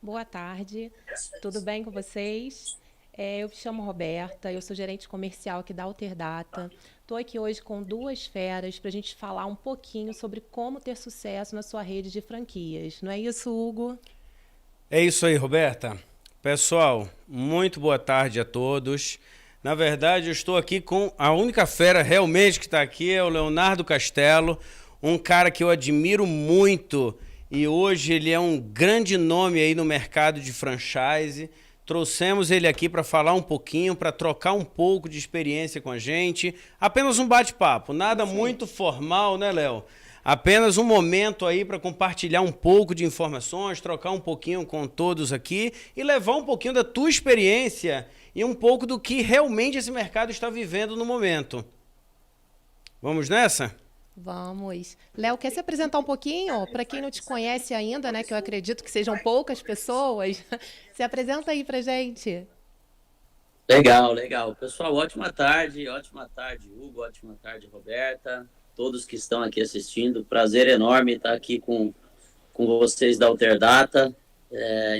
Boa tarde, tudo bem com vocês? Eu me chamo Roberta, eu sou gerente comercial aqui da Alterdata. Estou aqui hoje com duas feras para a gente falar um pouquinho sobre como ter sucesso na sua rede de franquias. Não é isso, Hugo? É isso aí, Roberta. Pessoal, muito boa tarde a todos. Na verdade, eu estou aqui com a única fera realmente que está aqui, é o Leonardo Castelo, um cara que eu admiro muito e hoje ele é um grande nome aí no mercado de franchise. Trouxemos ele aqui para falar um pouquinho, para trocar um pouco de experiência com a gente. Apenas um bate-papo, nada Isso aí. muito formal, né, Léo? Apenas um momento aí para compartilhar um pouco de informações, trocar um pouquinho com todos aqui e levar um pouquinho da tua experiência e um pouco do que realmente esse mercado está vivendo no momento. Vamos nessa? Vamos. Léo, quer se apresentar um pouquinho? Para quem não te conhece ainda, né, que eu acredito que sejam poucas pessoas, se apresenta aí para gente. Legal, legal. Pessoal, ótima tarde, Hugo, ótima tarde, Roberta, todos que estão aqui assistindo. Prazer enorme estar aqui com vocês da Alterdata,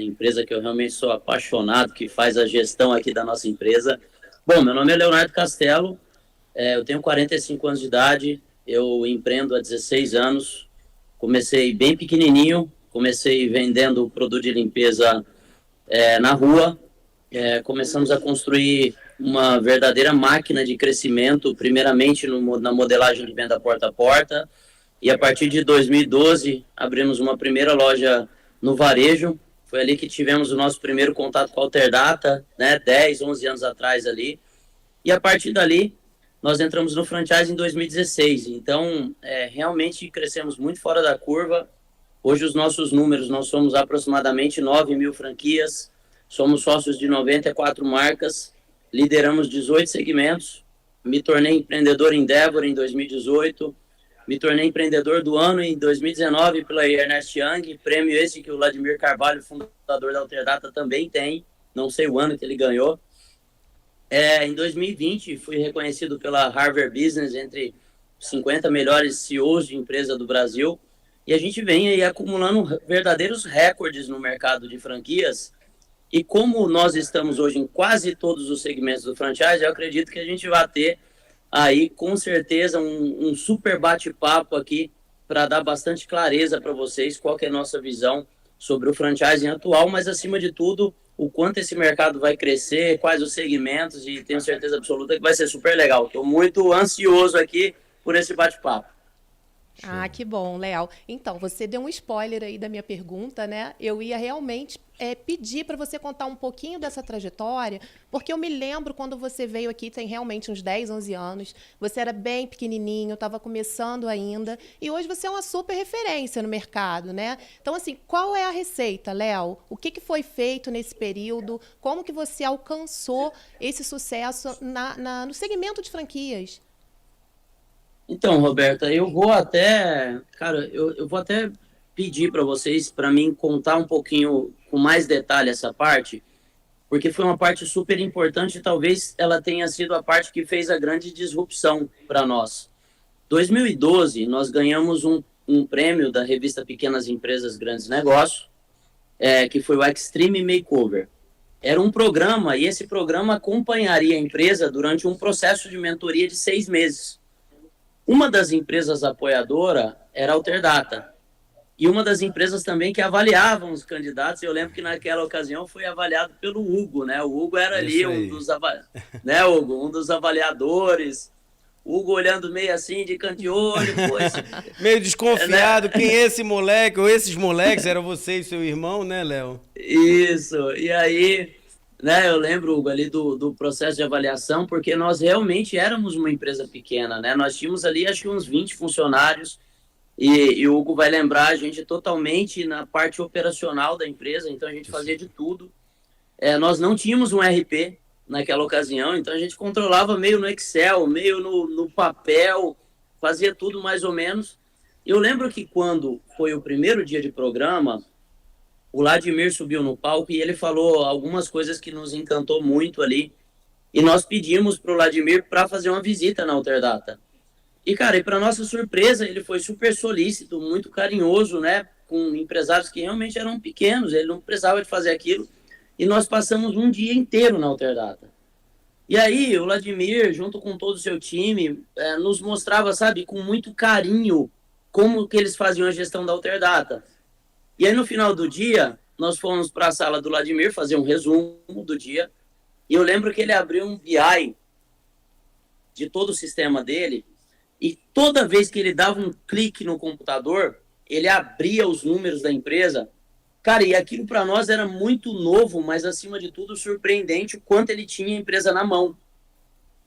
empresa que eu realmente sou apaixonado, que faz a gestão aqui da nossa empresa. Bom, meu nome é Leonardo Castelo, eu tenho 45 anos de idade, eu empreendo há 16 anos, comecei bem pequenininho, comecei vendendo produto de limpeza na rua. Começamos a construir uma verdadeira máquina de crescimento, primeiramente na modelagem de venda porta a porta, e a partir de 2012 abrimos uma primeira loja no varejo. Foi ali que tivemos o nosso primeiro contato com a Alterdata, né, 10, 11 anos atrás ali, e a partir dali nós entramos no franchise em 2016. Então, realmente crescemos muito fora da curva. Hoje os nossos números, nós somos aproximadamente 9.000 franquias, somos sócios de 94 marcas, lideramos 18 segmentos, me tornei empreendedor Endeavor em 2018, me tornei empreendedor do ano em 2019 pela Ernest Young, prêmio esse que o Vladimir Carvalho, fundador da Alterdata, também tem, não sei o ano que ele ganhou. Em 2020 fui reconhecido pela Harvard Business entre 50 melhores CEOs de empresa do Brasil, e a gente vem aí acumulando verdadeiros recordes no mercado de franquias. E como nós estamos hoje em quase todos os segmentos do franchise, eu acredito que a gente vai ter aí, com certeza, um super bate-papo aqui para dar bastante clareza para vocês qual que é a nossa visão sobre o franchising atual, mas, acima de tudo, o quanto esse mercado vai crescer, quais os segmentos, e tenho certeza absoluta que vai ser super legal. Estou muito ansioso aqui por esse bate-papo. Ah, que bom, Léo. Então, você deu um spoiler aí da minha pergunta, né? Eu ia realmente pedir para você contar um pouquinho dessa trajetória, porque eu me lembro quando você veio aqui, tem realmente uns 10, 11 anos, você era bem pequenininho, estava começando ainda, e hoje você é uma super referência no mercado, né? Então, assim, qual é a receita, Léo? O que foi feito nesse período? Como que você alcançou esse sucesso no segmento de franquias? Então, Roberta, eu vou até, cara, eu vou até pedir para vocês, para mim, contar um pouquinho com mais detalhe essa parte, porque foi uma parte super importante e talvez ela tenha sido a parte que fez a grande disrupção para nós. 2012, nós ganhamos um prêmio da revista Pequenas Empresas, Grandes Negócios, que foi o Extreme Makeover. Era um programa, e esse programa acompanharia a empresa durante um processo de mentoria de 6 meses. Uma das empresas apoiadora era a Alterdata. E uma das empresas também que avaliavam os candidatos, eu lembro que naquela ocasião foi avaliado pelo Hugo, né? O Hugo era É ali isso aí. né, Hugo? Um dos avaliadores. O Hugo olhando meio assim, de canto de olho, pô, Meio né? desconfiado, quem é esse moleque ou esses moleques, era você e seu irmão, né, Léo? Isso. E aí, né, eu lembro, Hugo, ali do processo de avaliação, porque nós realmente éramos uma empresa pequena, né? Nós tínhamos ali, acho que uns 20 funcionários, e o Hugo vai lembrar a gente totalmente na parte operacional da empresa, então a gente Isso. fazia de tudo. Nós não tínhamos um RP naquela ocasião, então a gente controlava meio no Excel, meio no papel, fazia tudo mais ou menos. Eu lembro que quando foi o primeiro dia de programa, o Vladimir subiu no palco e ele falou algumas coisas que nos encantou muito ali. E nós pedimos para o Vladimir para fazer uma visita na Alterdata. E, cara, e para nossa surpresa, ele foi super solícito, muito carinhoso, né? com empresários que realmente eram pequenos, ele não precisava de fazer aquilo, e nós passamos um dia inteiro na Alterdata. E aí o Vladimir, junto com todo o seu time, nos mostrava, sabe, com muito carinho, como que eles faziam a gestão da Alterdata. E aí no final do dia, nós fomos para a sala do Vladimir fazer um resumo do dia, e eu lembro que ele abriu um BI de todo o sistema dele, e toda vez que ele dava um clique no computador, ele abria os números da empresa. Cara, e aquilo para nós era muito novo, mas acima de tudo surpreendente o quanto ele tinha a empresa na mão.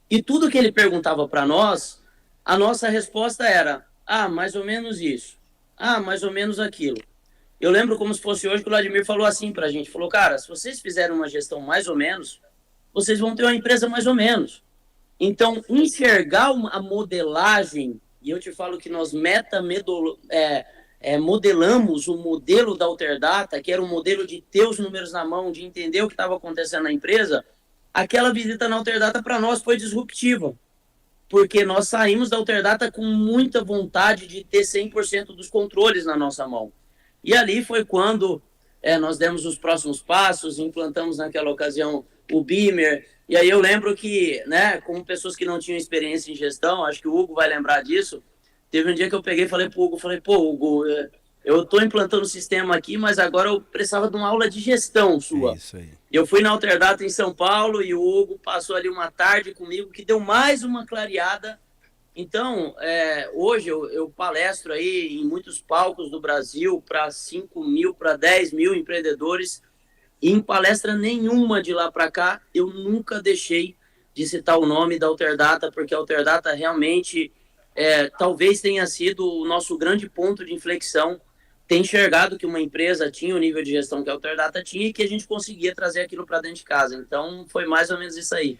E tudo que ele perguntava para nós, a nossa resposta era: mais ou menos isso. Mais ou menos aquilo. Eu lembro como se fosse hoje que o Vladimir falou assim para a gente, falou: cara, se vocês fizerem uma gestão mais ou menos, vocês vão ter uma empresa mais ou menos. Então, enxergar a modelagem, e eu te falo que nós modelamos o modelo da Alterdata, que era o modelo de ter os números na mão, de entender o que estava acontecendo na empresa, aquela visita na Alterdata para nós foi disruptiva, porque nós saímos da Alterdata com muita vontade de ter 100% dos controles na nossa mão. E ali foi quando nós demos os próximos passos, implantamos naquela ocasião o Beamer. E aí eu lembro que, né, como pessoas que não tinham experiência em gestão, acho que o Hugo vai lembrar disso, teve um dia que eu peguei e falei pro Hugo, pô, Hugo, eu estou implantando o sistema aqui, mas agora eu precisava de uma aula de gestão sua. É isso aí. Eu fui na Alterdata em São Paulo e o Hugo passou ali uma tarde comigo que deu mais uma clareada. Então, hoje eu palestro aí em muitos palcos do Brasil para 5 mil, para 10 mil empreendedores. E em palestra nenhuma de lá para cá, eu nunca deixei de citar o nome da Alterdata, porque a Alterdata realmente talvez tenha sido o nosso grande ponto de inflexão, ter enxergado que uma empresa tinha o nível de gestão que a Alterdata tinha e que a gente conseguia trazer aquilo para dentro de casa. Então, foi mais ou menos isso aí.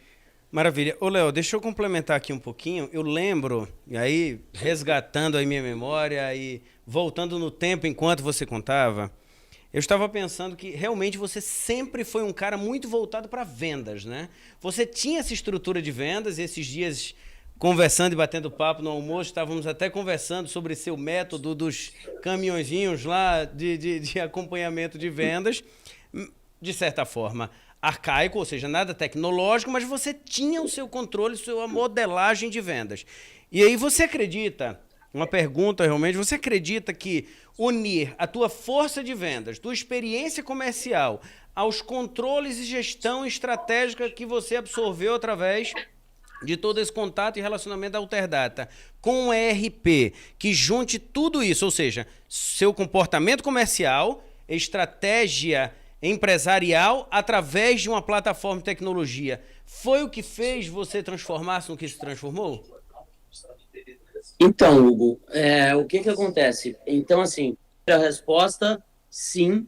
Maravilha. Ô, Léo, deixa eu complementar aqui um pouquinho. Eu lembro, e aí, resgatando a minha memória e voltando no tempo enquanto você contava, eu estava pensando que realmente você sempre foi um cara muito voltado para vendas, né? Você tinha essa estrutura de vendas, e esses dias, conversando e batendo papo no almoço, estávamos até conversando sobre seu método dos caminhõezinhos lá de acompanhamento de vendas, de certa forma arcaico, ou seja, nada tecnológico, mas você tinha o seu controle, sua modelagem de vendas. E aí você acredita, uma pergunta realmente, você acredita que unir a tua força de vendas, tua experiência comercial, aos controles e gestão estratégica que você absorveu através de todo esse contato e relacionamento da Alterdata com o ERP, que junte tudo isso, ou seja, seu comportamento comercial, estratégia empresarial através de uma plataforma de tecnologia, foi o que fez você transformar-se no que se transformou? Então, Hugo, o que acontece? Então, assim, a resposta, sim,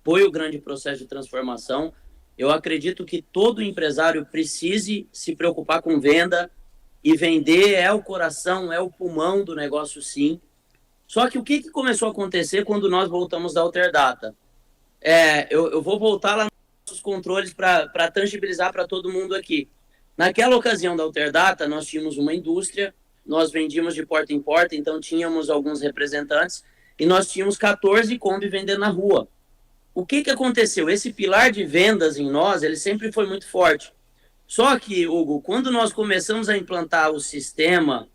foi o grande processo de transformação. Eu acredito que todo empresário precise se preocupar com venda, e vender é o coração, é o pulmão do negócio, sim. Só que o que começou a acontecer quando nós voltamos da Alterdata? Eu vou voltar lá nos controles para tangibilizar para todo mundo aqui. Naquela ocasião da Alterdata, nós tínhamos uma indústria, nós vendíamos de porta em porta, então tínhamos alguns representantes, e nós tínhamos 14 Kombi vendendo na rua. O que aconteceu? Esse pilar de vendas em nós, ele sempre foi muito forte. Só que, Hugo, quando nós começamos a implantar o sistema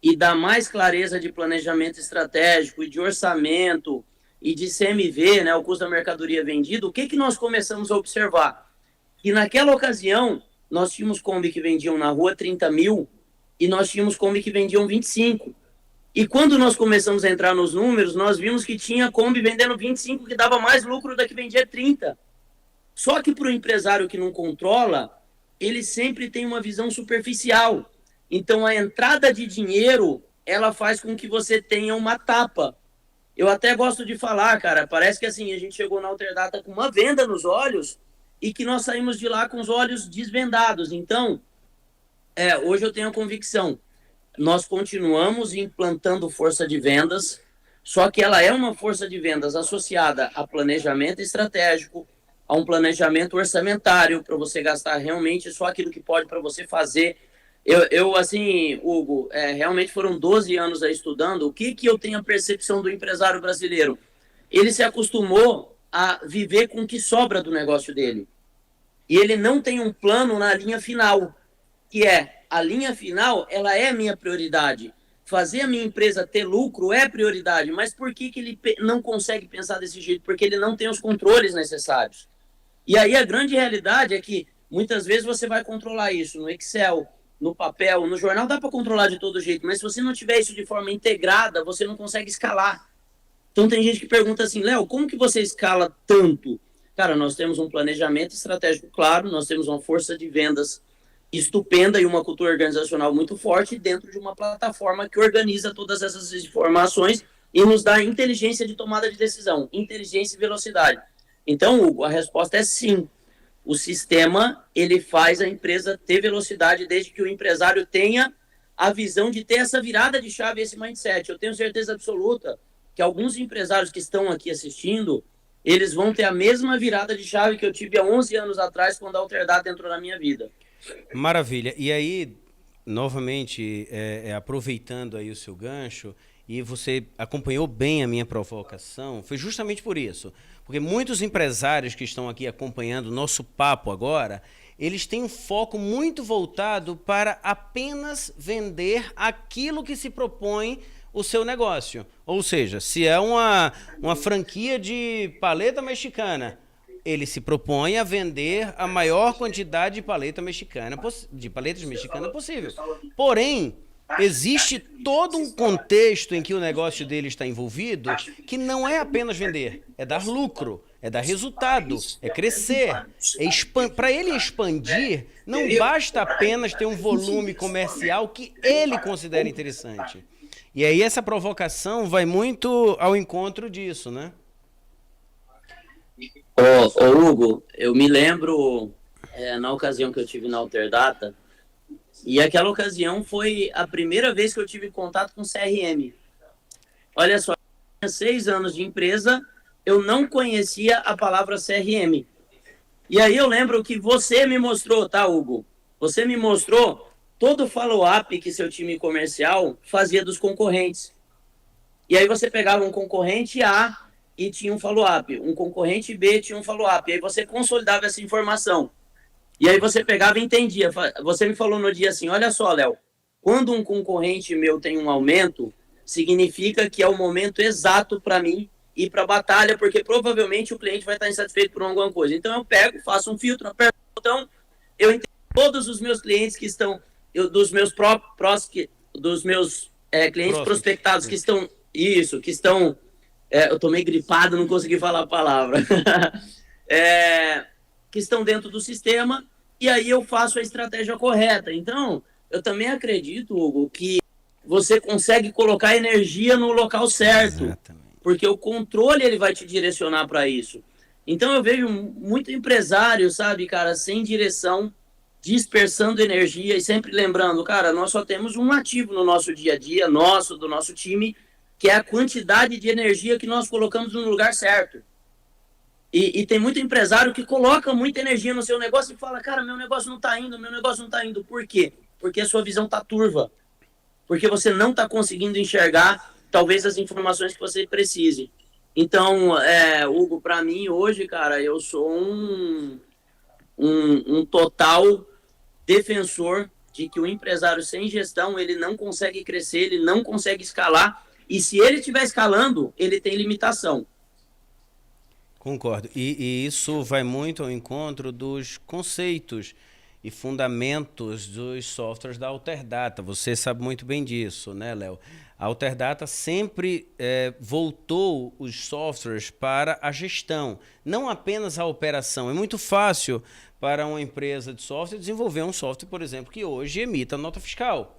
e dar mais clareza de planejamento estratégico e de orçamento e de CMV, né, o custo da mercadoria vendida, o que nós começamos a observar? Que naquela ocasião, nós tínhamos Kombi que vendiam na rua 30 mil e nós tínhamos Kombi que vendiam 25. E quando nós começamos a entrar nos números, nós vimos que tinha Kombi vendendo 25 que dava mais lucro da que vendia 30. Só que para o empresário que não controla, ele sempre tem uma visão superficial. Então a entrada de dinheiro, ela faz com que você tenha uma tapa. Eu até gosto de falar, cara, parece que assim, a gente chegou na Alterdata com uma venda nos olhos e que nós saímos de lá com os olhos desvendados. Então, hoje eu tenho a convicção, nós continuamos implantando força de vendas, só que ela é uma força de vendas associada a planejamento estratégico, a um planejamento orçamentário, para você gastar realmente só aquilo que pode para você fazer. Eu assim, Hugo, realmente foram 12 anos aí estudando. O que eu tenho a percepção do empresário brasileiro? ele se acostumou a viver com o que sobra do negócio dele. E ele não tem um plano na linha final, que é, a linha final, ela é a minha prioridade. Fazer a minha empresa ter lucro é prioridade, mas por que ele não consegue pensar desse jeito? Porque ele não tem os controles necessários. E aí a grande realidade é que muitas vezes você vai controlar isso no Excel, no papel, no jornal, dá para controlar de todo jeito, mas se você não tiver isso de forma integrada, você não consegue escalar. Então tem gente que pergunta assim, Léo, como que você escala tanto? Cara, nós temos um planejamento estratégico claro, nós temos uma força de vendas estupenda e uma cultura organizacional muito forte dentro de uma plataforma que organiza todas essas informações e nos dá inteligência de tomada de decisão, inteligência e velocidade. Então, Hugo, a resposta é sim. O sistema, ele faz a empresa ter velocidade desde que o empresário tenha a visão de ter essa virada de chave, esse mindset. Eu tenho certeza absoluta que alguns empresários que estão aqui assistindo, eles vão ter a mesma virada de chave que eu tive há 11 anos atrás, quando a Alterdata entrou na minha vida. Maravilha. E aí, novamente, aproveitando aí o seu gancho, e você acompanhou bem a minha provocação, foi justamente por isso. Porque muitos empresários que estão aqui acompanhando o nosso papo agora, eles têm um foco muito voltado para apenas vender aquilo que se propõe o seu negócio. Ou seja, se é uma franquia de paleta mexicana, ele se propõe a vender a maior quantidade de paletas mexicanas possível. Porém, existe todo um contexto em que o negócio dele está envolvido que não é apenas vender, é dar lucro, é dar resultado, é crescer. Para ele expandir, não basta apenas ter um volume comercial que ele considera interessante. E aí essa provocação vai muito ao encontro disso, né? Ô Hugo, eu me lembro na ocasião que eu tive na Alterdata, e aquela ocasião foi a primeira vez que eu tive contato com CRM. Olha só, eu tinha 6 anos de empresa, eu não conhecia a palavra CRM. E aí eu lembro que você me mostrou, tá, Hugo? Você me mostrou todo o follow-up que seu time comercial fazia dos concorrentes. E aí você pegava um concorrente A e tinha um follow-up, um concorrente B tinha um follow-up, e aí você consolidava essa informação. E aí você pegava e entendia. Você me falou no dia assim, olha só, Léo, quando um concorrente meu tem um aumento, significa que é o momento exato para mim ir para a batalha, porque provavelmente o cliente vai estar insatisfeito por alguma coisa. Então eu pego, faço um filtro, aperto o botão, eu entendo todos os meus clientes que estão, clientes prospectados que estão, eu tô meio gripado, não consegui falar a palavra, que estão dentro do sistema, e aí eu faço a estratégia correta. Então, eu também acredito, Hugo, que você consegue colocar energia no local certo. Exatamente. Porque o controle ele vai te direcionar para isso. Então, eu vejo muito empresário, sabe, cara, sem direção, dispersando energia e sempre lembrando, cara, nós só temos um ativo no nosso dia a dia, do nosso time, que é a quantidade de energia que nós colocamos no lugar certo. E tem muito empresário que coloca muita energia no seu negócio e fala, cara, meu negócio não está indo. Por quê? Porque a sua visão está turva. Porque você não está conseguindo enxergar, talvez, as informações que você precise. Então, Hugo, para mim, hoje, cara, eu sou um total defensor de que o empresário sem gestão, ele não consegue crescer, ele não consegue escalar. E se ele estiver escalando, ele tem limitação. Concordo. E isso vai muito ao encontro dos conceitos e fundamentos dos softwares da Alterdata. Você sabe muito bem disso, né, Léo? A Alterdata sempre voltou os softwares para a gestão, não apenas a operação. É muito fácil para uma empresa de software desenvolver um software, por exemplo, que hoje emita nota fiscal.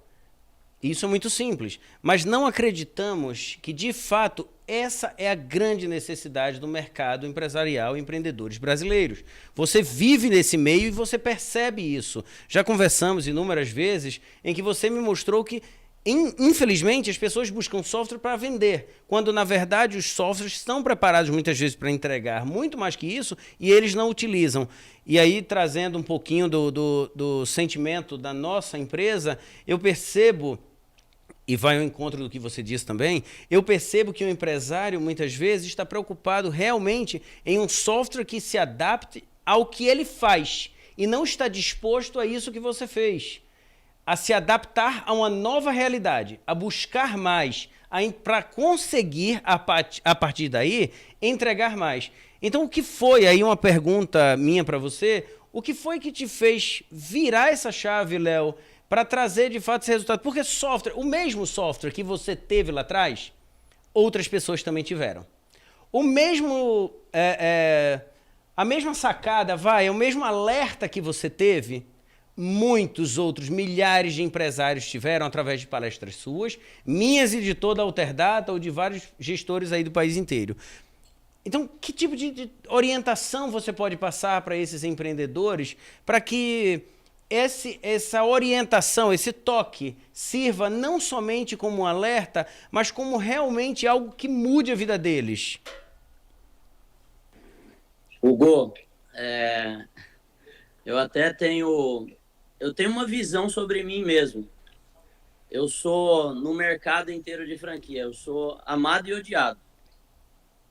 Isso é muito simples, mas não acreditamos que, de fato, essa é a grande necessidade do mercado empresarial e empreendedores brasileiros. Você vive nesse meio e você percebe isso. Já conversamos inúmeras vezes em que você me mostrou que, infelizmente, as pessoas buscam software para vender, quando, na verdade, os softwares estão preparados muitas vezes para entregar muito mais que isso e eles não utilizam. E aí, trazendo um pouquinho do sentimento da nossa empresa, eu percebo e vai ao encontro do que você disse também, eu percebo que o empresário, muitas vezes, está preocupado realmente em um software que se adapte ao que ele faz e não está disposto a isso que você fez, a se adaptar a uma nova realidade, a buscar mais, para conseguir, a partir daí, entregar mais. Então, o que foi, aí uma pergunta minha para você, o que foi que te fez virar essa chave, Léo, para trazer de fato esse resultado? Porque software, o mesmo software que você teve lá atrás, outras pessoas também tiveram. O mesmo, a mesma sacada, o mesmo alerta que você teve, muitos outros, milhares de empresários tiveram através de palestras suas, minhas e de toda a Alterdata ou de vários gestores aí do país inteiro. Então, que tipo de orientação você pode passar para esses empreendedores para que essa orientação, esse toque, sirva não somente como um alerta, mas como realmente algo que mude a vida deles? Hugo, eu até tenho uma visão sobre mim mesmo. Eu sou, no mercado inteiro de franquia, eu sou amado e odiado.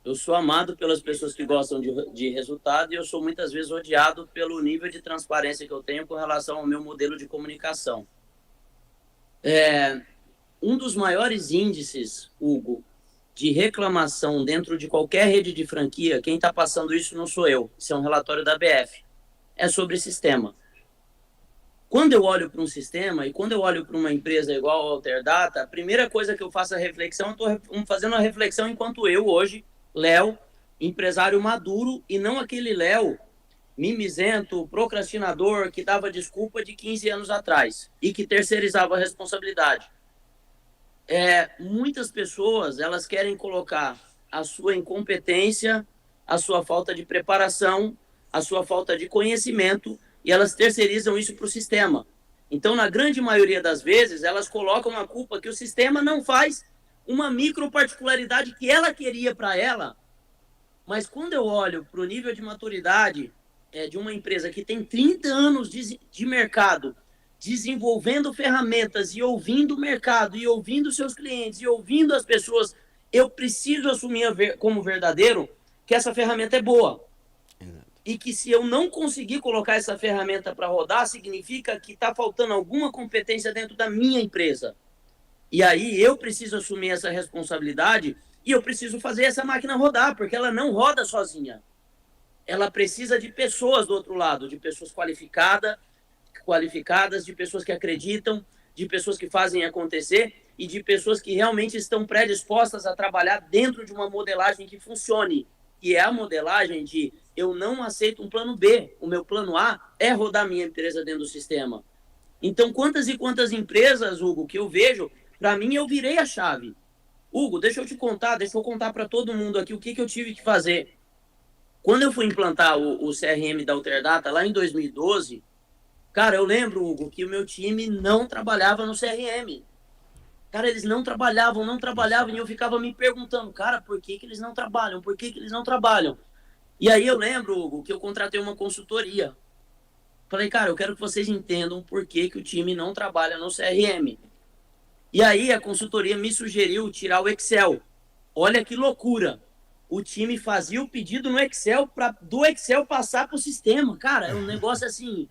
Eu sou amado pelas pessoas que gostam de resultado e eu sou muitas vezes odiado pelo nível de transparência que eu tenho com relação ao meu modelo de comunicação. Um dos maiores índices, Hugo, de reclamação dentro de qualquer rede de franquia, quem está passando isso não sou eu, isso é um relatório da BF, é sobre sistema. Quando eu olho para um sistema e quando eu olho para uma empresa igual a Alterdata, a primeira coisa que eu faço a reflexão, eu estou fazendo uma reflexão enquanto eu hoje, Léo, empresário maduro, e não aquele Léo mimizento, procrastinador, que dava desculpa de 15 anos atrás e que terceirizava a responsabilidade. Muitas pessoas, elas querem colocar a sua incompetência, a sua falta de preparação, a sua falta de conhecimento, e elas terceirizam isso para o sistema. Então, na grande maioria das vezes, elas colocam a culpa que o sistema não faz uma micro particularidade que ela queria para ela. Mas quando eu olho para o nível de maturidade de uma empresa que tem 30 anos de mercado, desenvolvendo ferramentas e ouvindo o mercado, e ouvindo seus clientes, e ouvindo as pessoas, eu preciso assumir como verdadeiro que essa ferramenta é boa. E que se eu não conseguir colocar essa ferramenta para rodar, significa que está faltando alguma competência dentro da minha empresa. E aí eu preciso assumir essa responsabilidade e eu preciso fazer essa máquina rodar, porque ela não roda sozinha. Ela precisa de pessoas do outro lado, de pessoas qualificadas, de pessoas que acreditam, de pessoas que fazem acontecer e de pessoas que realmente estão predispostas a trabalhar dentro de uma modelagem que funcione. Que é a modelagem de eu não aceito um plano B. O meu plano A é rodar minha empresa dentro do sistema. Então, quantas e quantas empresas, Hugo, que eu vejo, para mim eu virei a chave. Hugo, deixa eu contar para todo mundo aqui o que eu tive que fazer. Quando eu fui implantar o CRM da Alterdata, lá em 2012, cara, eu lembro, Hugo, que o meu time não trabalhava no CRM. Cara, eles não trabalhavam, e eu ficava me perguntando, cara, por que eles não trabalham? Por que eles não trabalham? E aí eu lembro, Hugo, que eu contratei uma consultoria. Falei, cara, eu quero que vocês entendam por que o time não trabalha no CRM. E aí a consultoria me sugeriu tirar o Excel. Olha que loucura. O time fazia o pedido no Excel para do Excel passar para o sistema. Cara, é um negócio assim,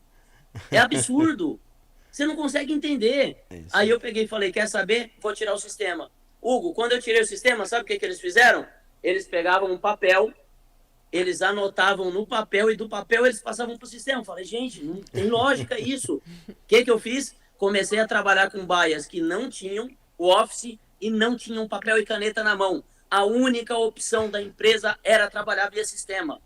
é absurdo. Você não consegue entender. Aí eu peguei e falei, quer saber? Vou tirar o sistema. Hugo, quando eu tirei o sistema, sabe o que eles fizeram? Eles pegavam um papel, eles anotavam no papel e do papel eles passavam para o sistema. Eu falei, gente, não tem lógica isso. O que eu fiz? Comecei a trabalhar com baias que não tinham o Office e não tinham papel e caneta na mão. A única opção da empresa era trabalhar via sistema.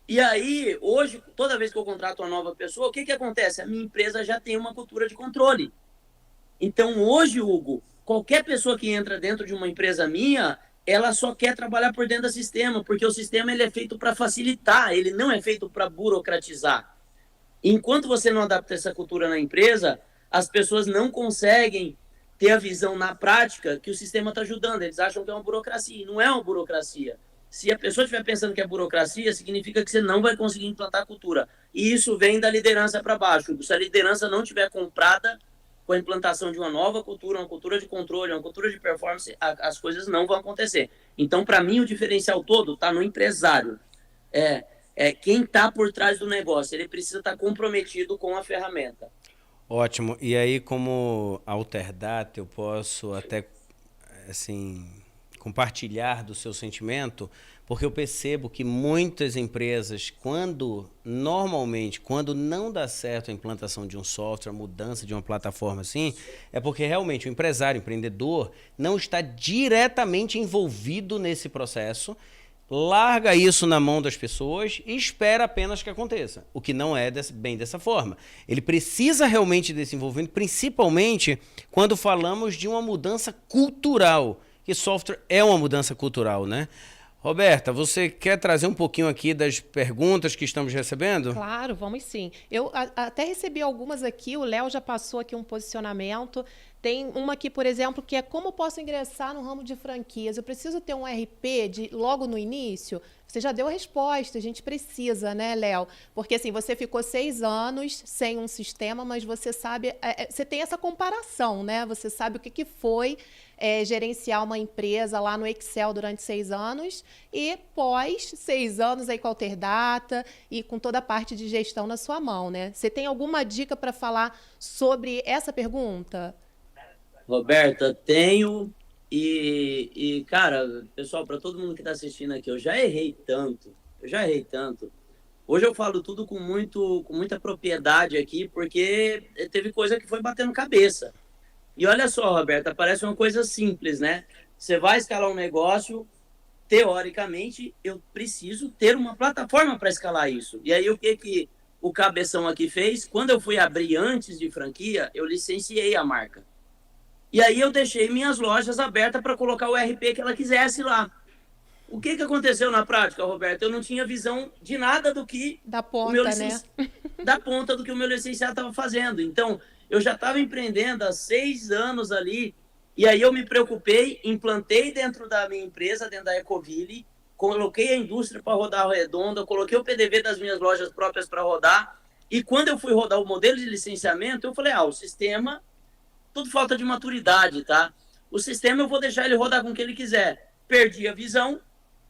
E aí, hoje, toda vez que eu contrato uma nova pessoa, o que acontece? A minha empresa já tem uma cultura de controle. Então, hoje, Hugo, qualquer pessoa que entra dentro de uma empresa minha, ela só quer trabalhar por dentro do sistema, porque o sistema ele é feito para facilitar, ele não é feito para burocratizar. Enquanto você não adapta essa cultura na empresa, as pessoas não conseguem ter a visão na prática que o sistema está ajudando. Eles acham que é uma burocracia, e não é uma burocracia. Se a pessoa estiver pensando que é burocracia, significa que você não vai conseguir implantar a cultura. E isso vem da liderança para baixo. Se a liderança não estiver comprada com a implantação de uma nova cultura, uma cultura de controle, uma cultura de performance, as coisas não vão acontecer. Então, para mim, o diferencial todo está no empresário. Quem está por trás do negócio, ele precisa estar comprometido com a ferramenta. Ótimo. E aí, como Alterdata, eu posso até, assim, compartilhar do seu sentimento, porque eu percebo que muitas empresas, normalmente, quando não dá certo a implantação de um software, a mudança de uma plataforma assim, é porque realmente o empresário, o empreendedor, não está diretamente envolvido nesse processo, larga isso na mão das pessoas e espera apenas que aconteça, o que não é bem dessa forma. Ele precisa realmente desse envolvimento, principalmente quando falamos de uma mudança cultural, que software é uma mudança cultural, né? Roberta, você quer trazer um pouquinho aqui das perguntas que estamos recebendo? Claro, vamos sim. Eu até recebi algumas aqui, o Léo já passou aqui um posicionamento. Tem uma aqui, por exemplo, que é como posso ingressar no ramo de franquias? Eu preciso ter um RP logo no início? Você já deu a resposta, a gente precisa, né, Léo? Porque assim, você ficou 6 anos sem um sistema, mas você sabe, você tem essa comparação, né? Você sabe o que foi gerenciar uma empresa lá no Excel durante 6 anos e pós 6 anos aí com a Alterdata e com toda a parte de gestão na sua mão, né? Você tem alguma dica para falar sobre essa pergunta? Roberta, tenho cara, pessoal, para todo mundo que está assistindo aqui, eu já errei tanto. Hoje eu falo tudo com muita propriedade aqui, porque teve coisa que foi batendo cabeça. E olha só, Roberta, parece uma coisa simples, né? Você vai escalar um negócio, teoricamente, eu preciso ter uma plataforma para escalar isso. E aí, o que o cabeção aqui fez? Quando eu fui abrir antes de franquia, eu licenciei a marca. E aí eu deixei minhas lojas abertas para colocar o RP que ela quisesse lá. O que aconteceu na prática, Roberto? Eu não tinha visão de nada do que da ponta, né? Da ponta do que o meu licenciado estava fazendo. Então, eu já estava empreendendo há 6 anos ali, e aí eu me preocupei, implantei dentro da minha empresa, dentro da Ecoville, coloquei a indústria para rodar redonda, coloquei o PDV das minhas lojas próprias para rodar, e quando eu fui rodar o modelo de licenciamento, eu falei, o sistema, tudo falta de maturidade, tá? O sistema eu vou deixar ele rodar com o que ele quiser. Perdi a visão.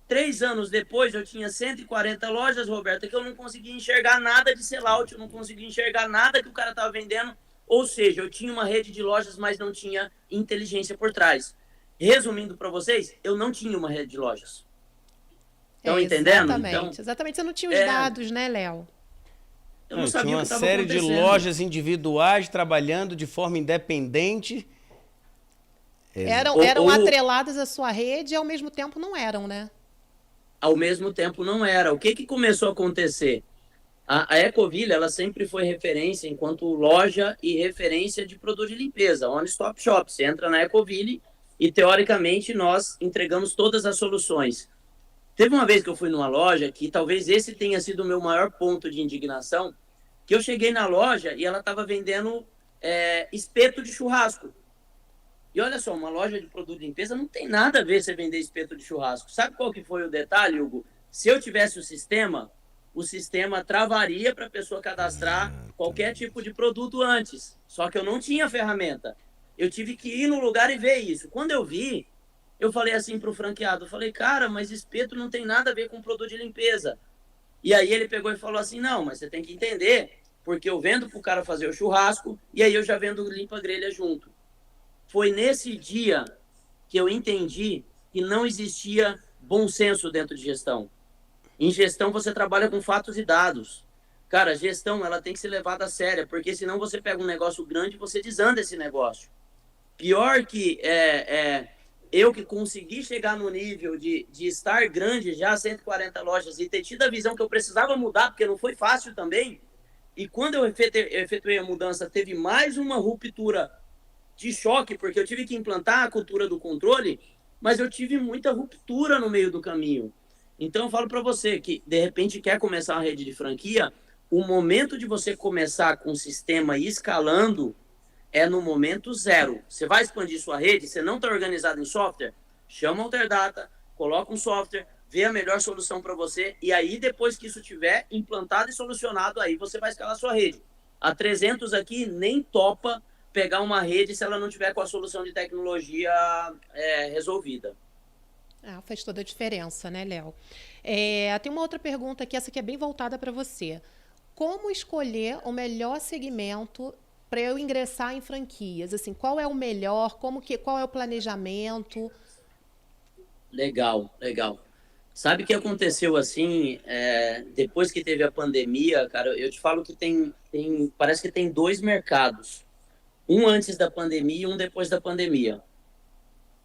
3 anos depois, eu tinha 140 lojas, Roberta, que eu não conseguia enxergar nada de sellout, eu não conseguia enxergar nada que o cara estava vendendo. Ou seja, eu tinha uma rede de lojas, mas não tinha inteligência por trás. Resumindo para vocês, eu não tinha uma rede de lojas. Estão entendendo? Exatamente. Você não tinha os dados, né, Léo? Eu não sabia tinha uma série de lojas individuais trabalhando de forma independente. Eram atreladas à sua rede e ao mesmo tempo não eram, né? Ao mesmo tempo não era. O que começou a acontecer? A Ecoville, ela sempre foi referência enquanto loja e referência de produto de limpeza, One Stop Shop. Você entra na Ecoville e, teoricamente, nós entregamos todas as soluções. Teve uma vez que eu fui numa loja, que talvez esse tenha sido o meu maior ponto de indignação, que eu cheguei na loja e ela estava vendendo espeto de churrasco. E olha só, uma loja de produto de limpeza não tem nada a ver você vender espeto de churrasco. Sabe qual que foi o detalhe, Hugo? Se eu tivesse o sistema travaria para a pessoa cadastrar qualquer tipo de produto antes. Só que eu não tinha ferramenta. Eu tive que ir no lugar e ver isso. Quando eu vi, eu falei assim para o franqueado, eu falei, cara, mas espeto não tem nada a ver com produto de limpeza. E aí ele pegou e falou assim, não, mas você tem que entender, porque eu vendo para o cara fazer o churrasco e aí eu já vendo limpa-grelha junto. Foi nesse dia que eu entendi que não existia bom senso dentro de gestão. Em gestão, você trabalha com fatos e dados. Cara, gestão, ela tem que ser levada a sério, porque senão você pega um negócio grande e você desanda esse negócio. Pior que eu que consegui chegar no nível de estar grande, já 140 lojas, e ter tido a visão que eu precisava mudar, porque não foi fácil também. E quando eu efetuei a mudança, teve mais uma ruptura de choque, porque eu tive que implantar a cultura do controle, mas eu tive muita ruptura no meio do caminho. Então eu falo para você que, de repente, quer começar uma rede de franquia, o momento de você começar com o sistema escalando é no momento 0. Você vai expandir sua rede, você não está organizado em software, chama a Alterdata, coloca um software, vê a melhor solução para você, e aí depois que isso tiver implantado e solucionado, aí você vai escalar sua rede. A 300 aqui nem topa pegar uma rede se ela não tiver com a solução de tecnologia resolvida. Faz toda a diferença, né, Léo? Tem uma outra pergunta aqui, essa aqui é bem voltada para você. Como escolher o melhor segmento para eu ingressar em franquias? Assim, qual é o melhor? Qual é o planejamento? Legal, legal. Sabe o que aconteceu assim, depois que teve a pandemia, cara, eu te falo que parece que tem dois mercados. Um antes da pandemia e um depois da pandemia.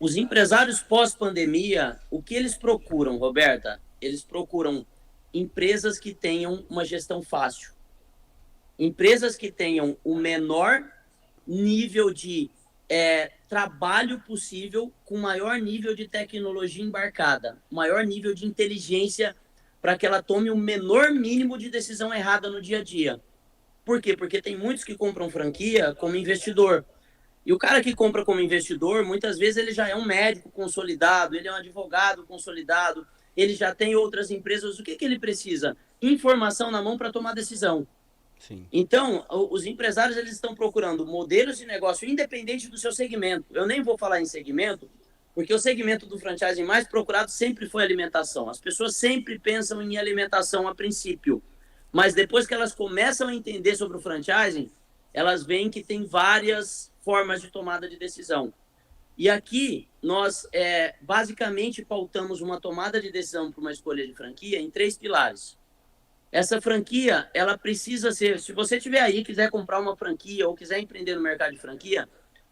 Os empresários pós-pandemia, o que eles procuram, Roberta? Eles procuram empresas que tenham uma gestão fácil. Empresas que tenham o menor nível de trabalho possível, com maior nível de tecnologia embarcada, maior nível de inteligência para que ela tome o menor mínimo de decisão errada no dia a dia. Por quê? Porque tem muitos que compram franquia como investidor. E o cara que compra como investidor, muitas vezes ele já é um médico consolidado, ele é um advogado consolidado, ele já tem outras empresas. O que ele precisa? Informação na mão para tomar decisão. Sim. Então, os empresários eles estão procurando modelos de negócio independente do seu segmento. Eu nem vou falar em segmento, porque o segmento do franchising mais procurado sempre foi alimentação. As pessoas sempre pensam em alimentação a princípio. Mas depois que elas começam a entender sobre o franchising, elas veem que tem várias formas de tomada de decisão. E aqui, nós basicamente pautamos uma tomada de decisão para uma escolha de franquia em 3 pilares. Essa franquia, ela precisa ser... Se você estiver aí, quiser comprar uma franquia ou quiser empreender no mercado de franquia,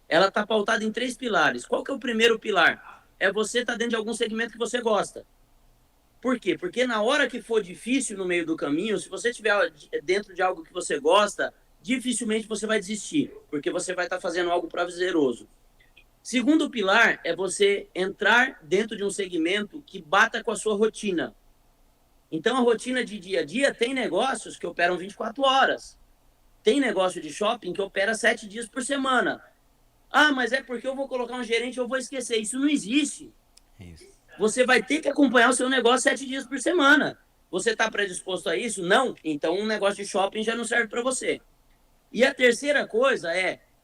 ela está pautada em 3 pilares. Qual que é o primeiro pilar? Você estar dentro de algum segmento que você gosta. Por quê? Porque na hora que for difícil no meio do caminho, se você estiver dentro de algo que você gosta, dificilmente você vai desistir, porque você vai estar fazendo algo prazeroso. Segundo pilar é você entrar dentro de um segmento que bata com a sua rotina. Então, a rotina de dia a dia tem negócios que operam 24 horas. Tem negócio de shopping que opera 7 dias por semana. Mas é porque eu vou colocar um gerente e eu vou esquecer. Isso não existe. Isso. Você vai ter que acompanhar o seu negócio 7 dias por semana. Você está predisposto a isso? Não? Então, um negócio de shopping já não serve para você. E a terceira coisa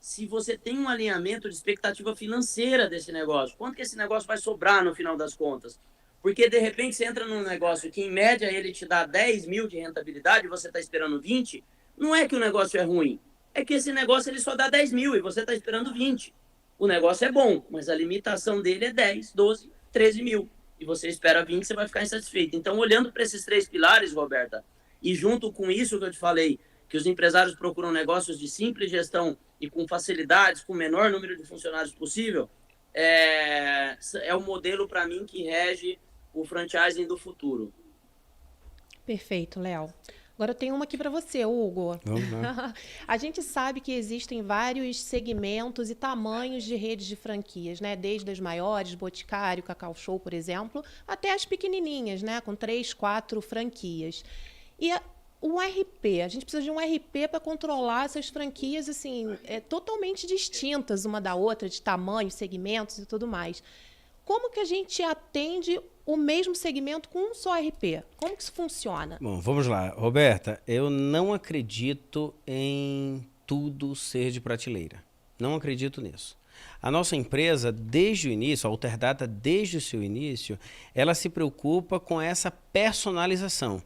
se você tem um alinhamento de expectativa financeira desse negócio. Quanto que esse negócio vai sobrar no final das contas? Porque, de repente, você entra num negócio que, em média, ele te dá 10 mil de rentabilidade e você está esperando 20, não é que o negócio é ruim. É que esse negócio ele só dá 10 mil e você está esperando 20. O negócio é bom, mas a limitação dele é 10, 12, 13 mil. E você espera 20, você vai ficar insatisfeito. Então, olhando para esses 3 pilares, Roberta, e junto com isso que eu te falei, que os empresários procuram negócios de simples gestão e com facilidades, com o menor número de funcionários possível, é o modelo, para mim, que rege o franchising do futuro. Perfeito, Léo. Agora eu tenho uma aqui para você, Hugo. Vamos lá. A gente sabe que existem vários segmentos e tamanhos de redes de franquias, né? Desde as maiores, Boticário, Cacau Show, por exemplo, até as pequenininhas, né? Com 3, 4 franquias. E o RP, a gente precisa de um RP para controlar essas franquias, assim, totalmente distintas uma da outra, de tamanho, segmentos e tudo mais. Como que a gente atende o mesmo segmento com um só RP? Como que isso funciona? Bom, vamos lá. Roberta, eu não acredito em tudo ser de prateleira. Não acredito nisso. A nossa empresa, desde o início, a Alterdata, desde o seu início, ela se preocupa com essa personalização,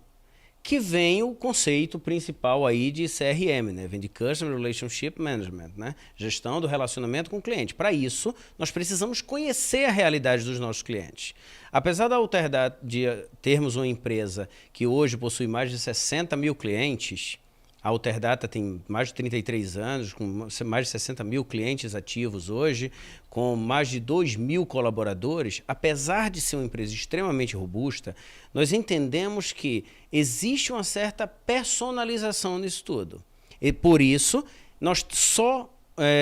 que vem o conceito principal aí de CRM, né? Vem de Customer Relationship Management, né? Gestão do relacionamento com o cliente. Para isso, nós precisamos conhecer a realidade dos nossos clientes. Apesar da Alterdata de termos uma empresa que hoje possui mais de 60 mil clientes, a Alterdata tem mais de 33 anos, com mais de 60 mil clientes ativos hoje, com mais de 2 mil colaboradores. Apesar de ser uma empresa extremamente robusta, nós entendemos que existe uma certa personalização nisso tudo. E por isso, nós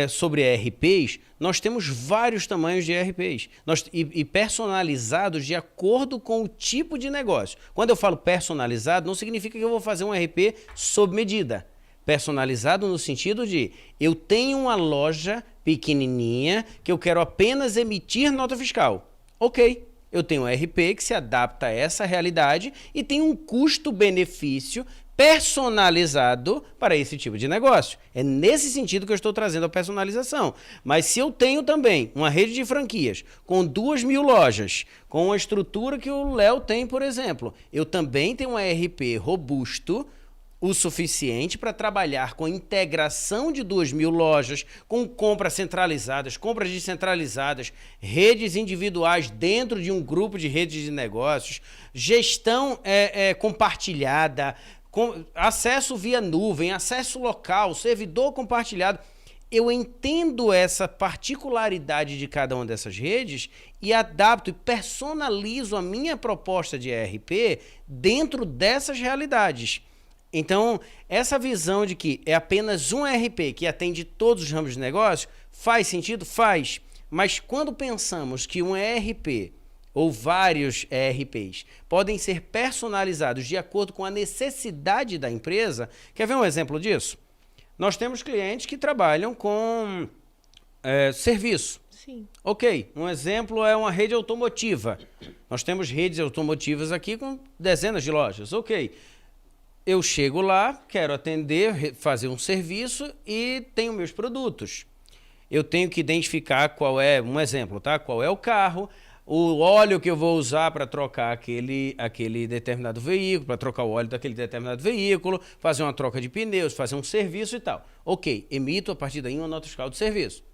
sobre ERPs, nós temos vários tamanhos de ERPs e personalizados de acordo com o tipo de negócio. Quando eu falo personalizado, não significa que eu vou fazer um ERP sob medida. Personalizado no sentido de eu tenho uma loja pequenininha que eu quero apenas emitir nota fiscal. Ok, eu tenho um ERP que se adapta a essa realidade e tem um custo-benefício personalizado para esse tipo de negócio. É nesse sentido que eu estou trazendo a personalização. Mas se eu tenho também uma rede de franquias com 2.000 lojas, com a estrutura que o Léo tem, por exemplo, eu também tenho um ERP robusto o suficiente para trabalhar com integração de 2.000 lojas, com compras centralizadas, compras descentralizadas, redes individuais dentro de um grupo de redes de negócios, gestão compartilhada, acesso via nuvem, acesso local, servidor compartilhado. Eu entendo essa particularidade de cada uma dessas redes e adapto e personalizo a minha proposta de ERP dentro dessas realidades. Então, essa visão de que é apenas um ERP que atende todos os ramos de negócio, faz sentido? Faz. Mas quando pensamos que um ERP ou vários ERPs podem ser personalizados de acordo com a necessidade da empresa, quer ver um exemplo disso? Nós temos clientes que trabalham com serviço. Sim. Ok, um exemplo é uma rede automotiva. Nós temos redes automotivas aqui com dezenas de lojas. Ok. Eu chego lá, quero atender, fazer um serviço e tenho meus produtos. Eu tenho que identificar qual é, um exemplo, tá? Qual é o carro, o óleo que eu vou usar para trocar aquele determinado veículo, para trocar o óleo daquele determinado veículo, fazer uma troca de pneus, fazer um serviço e tal. Ok, emito a partir daí uma nota fiscal de serviço.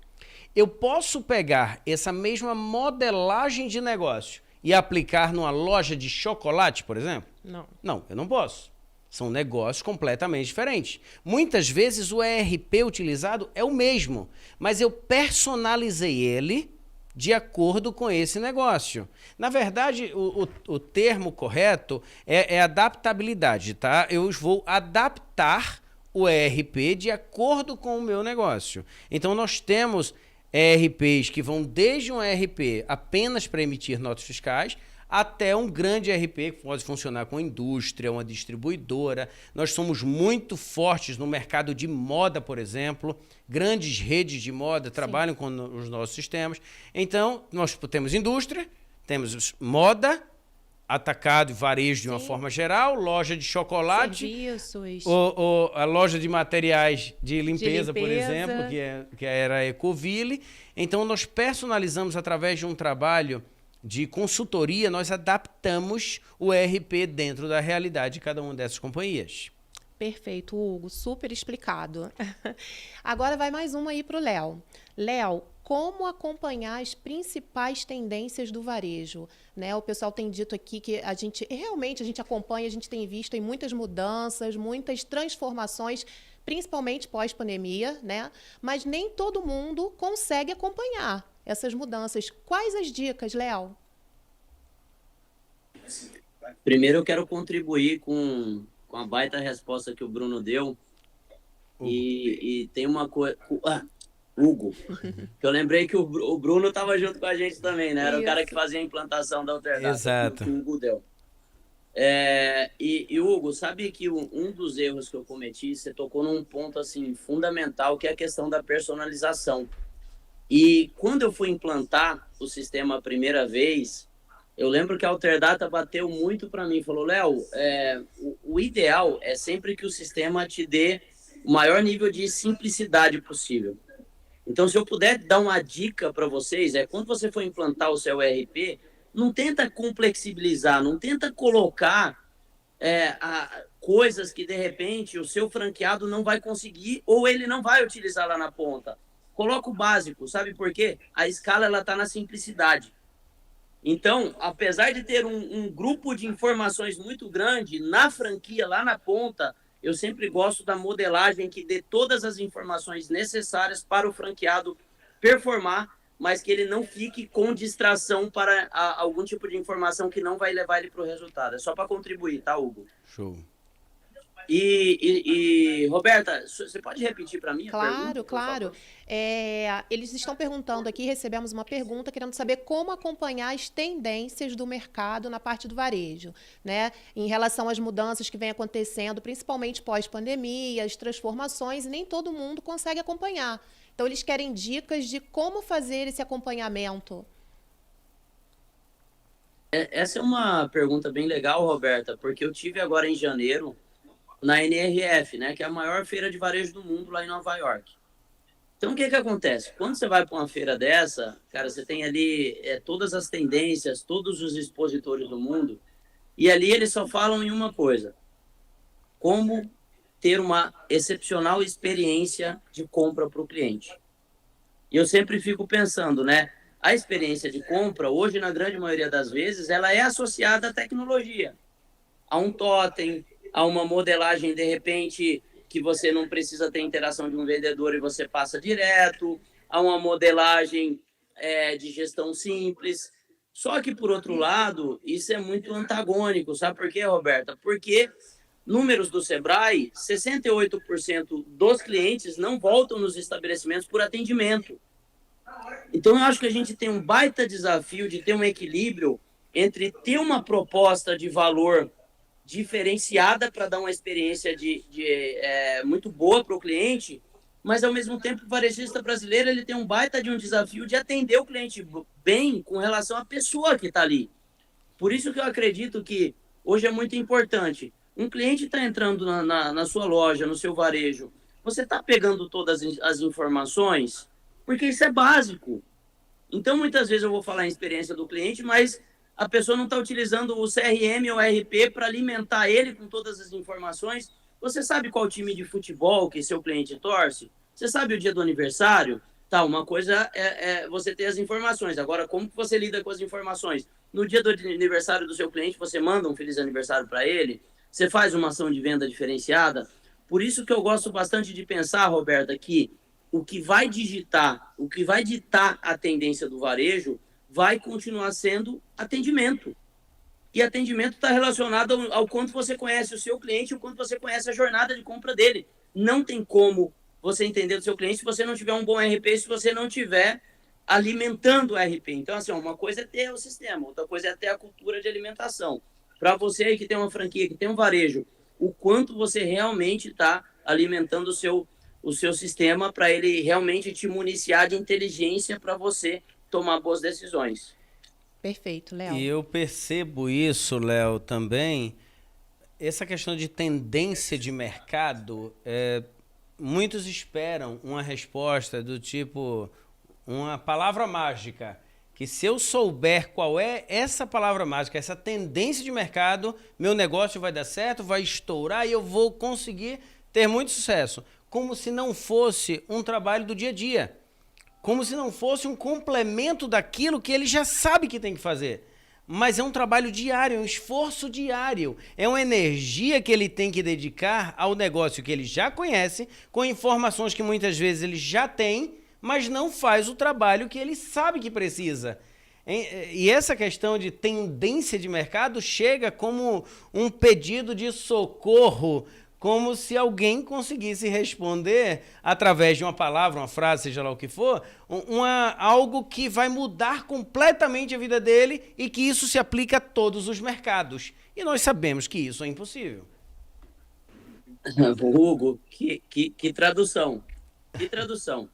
Eu posso pegar essa mesma modelagem de negócio e aplicar numa loja de chocolate, por exemplo? Não. Não, eu não posso. São negócios completamente diferentes. Muitas vezes o ERP utilizado é o mesmo, mas eu personalizei ele de acordo com esse negócio. Na verdade, o termo correto é adaptabilidade, tá? Eu vou adaptar o ERP de acordo com o meu negócio. Então, nós temos ERPs que vão desde um ERP apenas para emitir notas fiscais, até um grande ERP que pode funcionar com a indústria, uma distribuidora. Nós somos muito fortes no mercado de moda, por exemplo. Grandes redes de moda trabalham com os nossos sistemas. Então, nós temos indústria, temos moda, atacado e varejo de uma forma geral, loja de chocolate, serviços, a loja de materiais de limpeza, por exemplo, que era a Ecoville. Então, nós personalizamos através de um trabalho de consultoria, nós adaptamos o ERP dentro da realidade de cada uma dessas companhias. Perfeito, Hugo, super explicado. Agora vai mais uma aí para o Léo. Léo, como acompanhar as principais tendências do varejo? Né? O pessoal tem dito aqui que a gente acompanha, a gente tem visto em muitas mudanças, muitas transformações, principalmente pós-pandemia, né? Mas nem todo mundo consegue acompanhar essas mudanças. Quais as dicas, Léo? Primeiro eu quero contribuir com a baita resposta que o Bruno deu. E tem uma coisa... Hugo. Que eu lembrei que o Bruno estava junto com a gente também, né? Era o cara que fazia a implantação da Alterdata. Exato. Que o Hugo deu. E Hugo, sabe que um dos erros que eu cometi, você tocou num ponto assim fundamental, que é a questão da personalização. E quando eu fui implantar o sistema a primeira vez, eu lembro que a Alterdata bateu muito para mim. Falou, Léo, o ideal é sempre que o sistema te dê o maior nível de simplicidade possível. Então, se eu puder dar uma dica para vocês, quando você for implantar o seu ERP, não tenta complexibilizar, não tenta colocar coisas que, de repente, o seu franqueado não vai conseguir ou ele não vai utilizar lá na ponta. Coloca o básico, sabe por quê? A escala ela está na simplicidade. Então, apesar de ter um grupo de informações muito grande, na franquia, lá na ponta, eu sempre gosto da modelagem que dê todas as informações necessárias para o franqueado performar, mas que ele não fique com distração para algum tipo de informação que não vai levar ele para o resultado. É só para contribuir, tá, Hugo? Show. E Roberta, você pode repetir para mim a pergunta? Claro. Eles estão perguntando aqui, recebemos uma pergunta querendo saber como acompanhar as tendências do mercado na parte do varejo, né? Em relação às mudanças que vêm acontecendo, principalmente pós-pandemia, as transformações, e nem todo mundo consegue acompanhar. Então, eles querem dicas de como fazer esse acompanhamento. Essa é uma pergunta bem legal, Roberta, porque eu tive agora em janeiro na NRF, né, que é a maior feira de varejo do mundo lá em Nova York. Então, o que acontece? Quando você vai para uma feira dessa, cara, você tem ali todas as tendências, todos os expositores do mundo, e ali eles só falam em uma coisa: como ter uma excepcional experiência de compra para o cliente. E eu sempre fico pensando, né? A experiência de compra, hoje, na grande maioria das vezes, ela é associada à tecnologia, a um totem, a uma modelagem, de repente, que você não precisa ter interação de um vendedor e você passa direto, a uma modelagem de gestão simples. Só que, por outro lado, isso é muito antagônico. Sabe por quê, Roberta? Porque, números do Sebrae, 68% dos clientes não voltam nos estabelecimentos por atendimento. Então, eu acho que a gente tem um baita desafio de ter um equilíbrio entre ter uma proposta de valor diferenciada para dar uma experiência muito boa para o cliente, mas, ao mesmo tempo, o varejista brasileiro ele tem um baita de um desafio de atender o cliente bem com relação à pessoa que está ali. Por isso que eu acredito que hoje é muito importante. Um cliente está entrando na sua loja, no seu varejo, você está pegando todas as informações, porque isso é básico. Então, muitas vezes eu vou falar em experiência do cliente, mas a pessoa não está utilizando o CRM ou o RP para alimentar ele com todas as informações. Você sabe qual time de futebol que seu cliente torce? Você sabe o dia do aniversário? Tá, uma coisa é você ter as informações. Agora, como que você lida com as informações? No dia do aniversário do seu cliente, você manda um feliz aniversário para ele? Você faz uma ação de venda diferenciada? Por isso que eu gosto bastante de pensar, Roberta, que o que vai digitar, o que vai ditar a tendência do varejo vai continuar sendo atendimento. E atendimento está relacionado ao quanto você conhece o seu cliente, o quanto você conhece a jornada de compra dele. Não tem como você entender do seu cliente se você não tiver um bom RP, se você não tiver alimentando o RP. Então, assim, uma coisa é ter o sistema, outra coisa é ter a cultura de alimentação. Para você aí que tem uma franquia, que tem um varejo, o quanto você realmente está alimentando o seu sistema para ele realmente te municiar de inteligência para você tomar boas decisões. Perfeito, Léo. E eu percebo isso, Léo, também, essa questão de tendência de mercado, muitos esperam uma resposta do tipo, uma palavra mágica, que se eu souber qual é essa palavra mágica, essa tendência de mercado, meu negócio vai dar certo, vai estourar e eu vou conseguir ter muito sucesso. Como se não fosse um trabalho do dia a dia. Como se não fosse um complemento daquilo que ele já sabe que tem que fazer. Mas é um trabalho diário, é um esforço diário. É uma energia que ele tem que dedicar ao negócio que ele já conhece, com informações que muitas vezes ele já tem, mas não faz o trabalho que ele sabe que precisa. E essa questão de tendência de mercado chega como um pedido de socorro, como se alguém conseguisse responder através de uma palavra, uma frase, seja lá o que for, algo que vai mudar completamente a vida dele e que isso se aplica a todos os mercados. E nós sabemos que isso é impossível. Hugo, que tradução. Que tradução.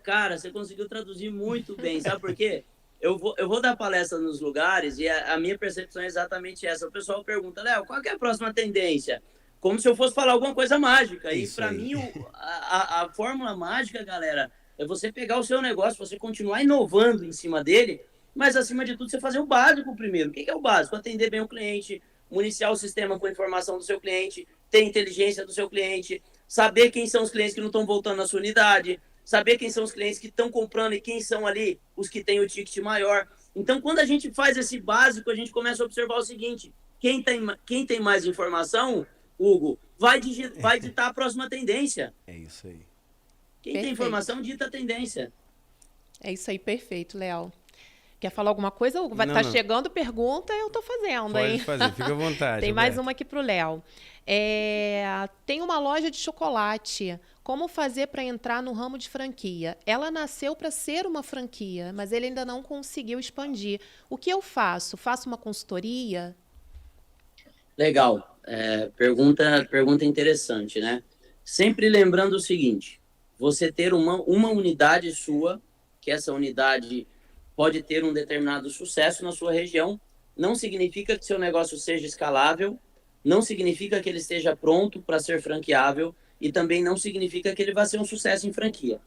Cara, você conseguiu traduzir muito bem. Sabe por quê? Eu vou dar palestra nos lugares e a minha percepção é exatamente essa. O pessoal pergunta, Léo, qual que é a próxima tendência? Como se eu fosse falar alguma coisa mágica. E para mim, a fórmula mágica, galera, é você pegar o seu negócio, você continuar inovando em cima dele, mas acima de tudo você fazer o básico primeiro. O que é o básico? Atender bem o cliente, municiar o sistema com a informação do seu cliente, ter inteligência do seu cliente, saber quem são os clientes que não estão voltando na sua unidade, saber quem são os clientes que estão comprando e quem são ali os que têm o ticket maior. Então, quando a gente faz esse básico, a gente começa a observar o seguinte: quem tem mais informação, Hugo, vai ditar a próxima tendência. É isso aí. Quem tem informação dita a tendência. É isso aí, perfeito, Léo. Quer falar alguma coisa, Hugo? Tá chegando pergunta, eu tô fazendo, hein? Pode fazer, fica à vontade. Tem mais uma aqui pro Léo. Tem uma loja de chocolate. Como fazer para entrar no ramo de franquia? Ela nasceu para ser uma franquia, mas ele ainda não conseguiu expandir. O que eu faço? Faço uma consultoria? Legal. Pergunta interessante, né? Sempre lembrando o seguinte: você ter uma unidade sua, que essa unidade pode ter um determinado sucesso na sua região, não significa que seu negócio seja escalável, não significa que ele esteja pronto para ser franqueável e também não significa que ele vai ser um sucesso em franquia.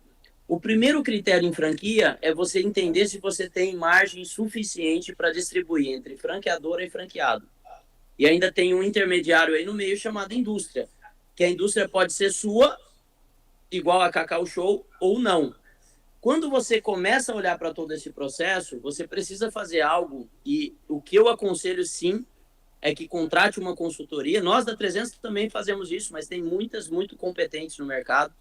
O primeiro critério em franquia é você entender se você tem margem suficiente para distribuir entre franqueadora e franqueado. E ainda tem um intermediário aí no meio chamado indústria, que a indústria pode ser sua, igual a Cacau Show, ou não. Quando você começa a olhar para todo esse processo, você precisa fazer algo, e o que eu aconselho sim é que contrate uma consultoria. Nós da 300 também fazemos isso, mas tem muitas muito competentes no mercado.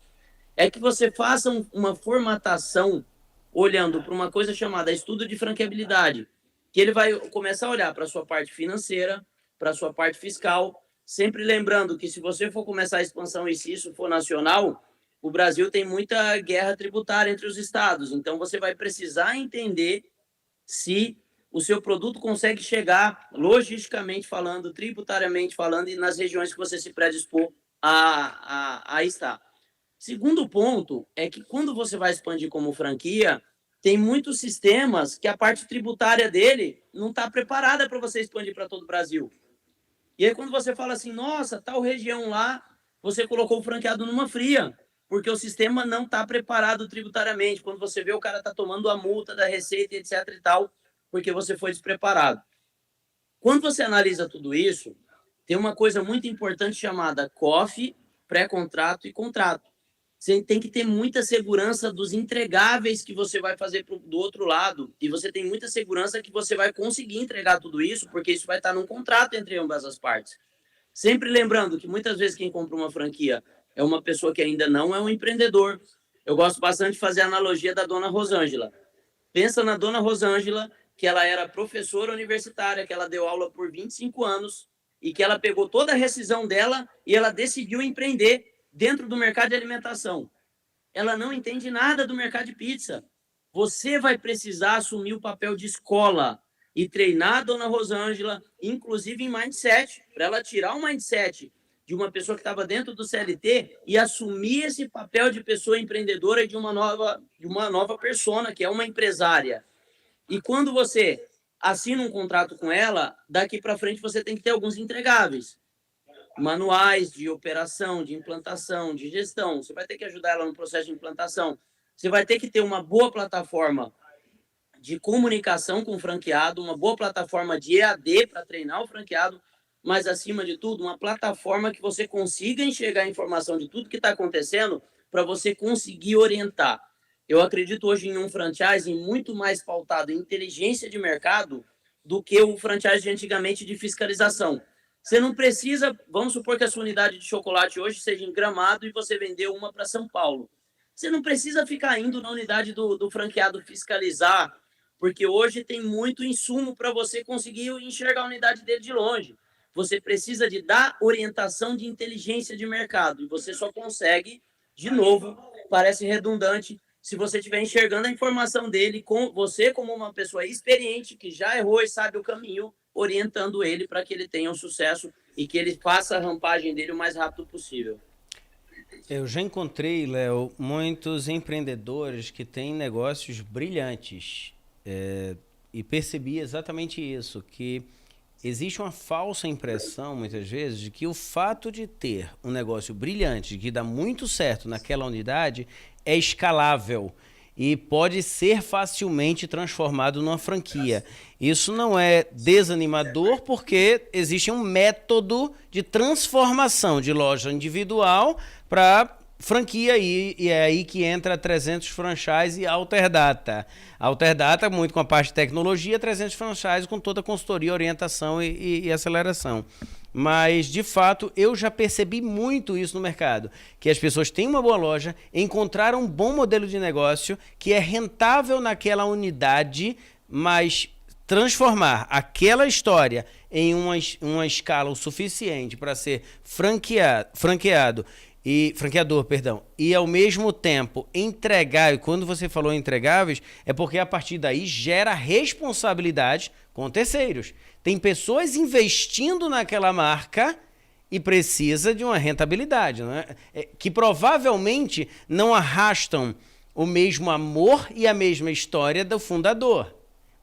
É que você faça uma formatação olhando para uma coisa chamada estudo de franqueabilidade, que ele vai começar a olhar para a sua parte financeira, para a sua parte fiscal, sempre lembrando que se você for começar a expansão e se isso for nacional, o Brasil tem muita guerra tributária entre os estados, então você vai precisar entender se o seu produto consegue chegar logisticamente falando, tributariamente falando e nas regiões que você se predispor a estar. Segundo ponto é que quando você vai expandir como franquia, tem muitos sistemas que a parte tributária dele não está preparada para você expandir para todo o Brasil. E aí quando você fala assim, nossa, tal região lá, você colocou o franqueado numa fria, porque o sistema não está preparado tributariamente. Quando você vê, o cara está tomando a multa da Receita, etc. e tal, porque você foi despreparado. Quando você analisa tudo isso, tem uma coisa muito importante chamada COF, pré-contrato e contrato. Você tem que ter muita segurança dos entregáveis que você vai fazer do outro lado, e você tem muita segurança que você vai conseguir entregar tudo isso, porque isso vai estar num contrato entre ambas as partes. Sempre lembrando que muitas vezes quem compra uma franquia é uma pessoa que ainda não é um empreendedor. Eu gosto bastante de fazer a analogia da dona Rosângela. Pensa na dona Rosângela, que ela era professora universitária, que ela deu aula por 25 anos, e que ela pegou toda a rescisão dela e ela decidiu empreender dentro do mercado de alimentação. Ela não entende nada do mercado de pizza. Você vai precisar assumir o papel de escola e treinar a dona Rosângela, inclusive em mindset, para ela tirar o mindset de uma pessoa que estava dentro do CLT e assumir esse papel de pessoa empreendedora e de uma nova persona, que é uma empresária. E quando você assina um contrato com ela, daqui para frente você tem que ter alguns entregáveis. Manuais de operação, de implantação, de gestão. Você vai ter que ajudar ela no processo de implantação. Você vai ter que ter uma boa plataforma de comunicação com o franqueado, uma boa plataforma de EAD para treinar o franqueado, mas, acima de tudo, uma plataforma que você consiga enxergar a informação de tudo que está acontecendo para você conseguir orientar. Eu acredito hoje em um franchising muito mais pautado em inteligência de mercado do que o franchise de antigamente de fiscalização. Você não precisa, vamos supor que a sua unidade de chocolate hoje seja em Gramado e você vendeu uma para São Paulo. Você não precisa ficar indo na unidade do franqueado fiscalizar, porque hoje tem muito insumo para você conseguir enxergar a unidade dele de longe. Você precisa de dar orientação de inteligência de mercado. E você só consegue, de novo, parece redundante, se você estiver enxergando a informação dele, com você como uma pessoa experiente, que já errou e sabe o caminho, orientando ele para que ele tenha um sucesso e que ele faça a rampagem dele o mais rápido possível. Eu já encontrei, Léo, muitos empreendedores que têm negócios brilhantes e percebi exatamente isso, que existe uma falsa impressão, muitas vezes, de que o fato de ter um negócio brilhante, que dá muito certo naquela unidade, é escalável e pode ser facilmente transformado numa franquia. Isso não é desanimador, porque existe um método de transformação de loja individual para franquia, e é aí que entra 300 Franchise e Alterdata. Alterdata muito com a parte de tecnologia, 300 Franchise com toda a consultoria, orientação e aceleração. Mas, de fato, eu já percebi muito isso no mercado, que as pessoas têm uma boa loja, encontraram um bom modelo de negócio que é rentável naquela unidade, mas transformar aquela história em uma escala o suficiente para ser franqueador, e ao mesmo tempo entregar, e quando você falou entregáveis, é porque a partir daí gera responsabilidade com terceiros. Tem pessoas investindo naquela marca e precisa de uma rentabilidade, não é? Que provavelmente não arrastam o mesmo amor e a mesma história do fundador.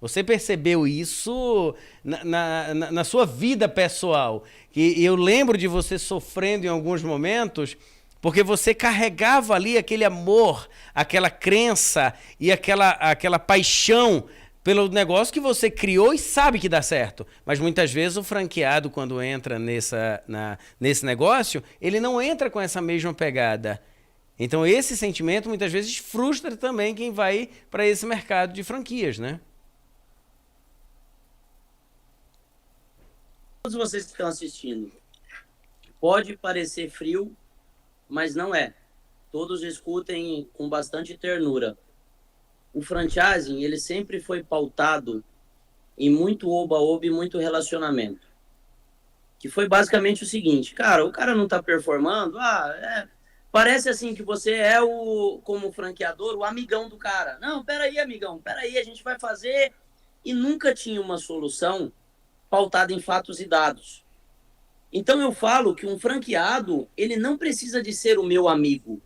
Você percebeu isso na sua vida pessoal? E eu lembro de você sofrendo em alguns momentos, porque você carregava ali aquele amor, aquela crença e aquela paixão pelo negócio que você criou e sabe que dá certo. Mas muitas vezes o franqueado, quando entra nesse negócio, ele não entra com essa mesma pegada. Então esse sentimento muitas vezes frustra também quem vai para esse mercado de franquias, né? Todos vocês que estão assistindo, pode parecer frio, mas não é. Todos escutem com bastante ternura. O franchising, ele sempre foi pautado em muito oba-oba e muito relacionamento. Que foi basicamente o seguinte, cara, o cara não está performando, parece assim que você é como franqueador, o amigão do cara. Não, peraí, amigão, peraí, a gente vai fazer. E nunca tinha uma solução pautada em fatos e dados. Então eu falo que um franqueado, ele não precisa de ser o meu amigo.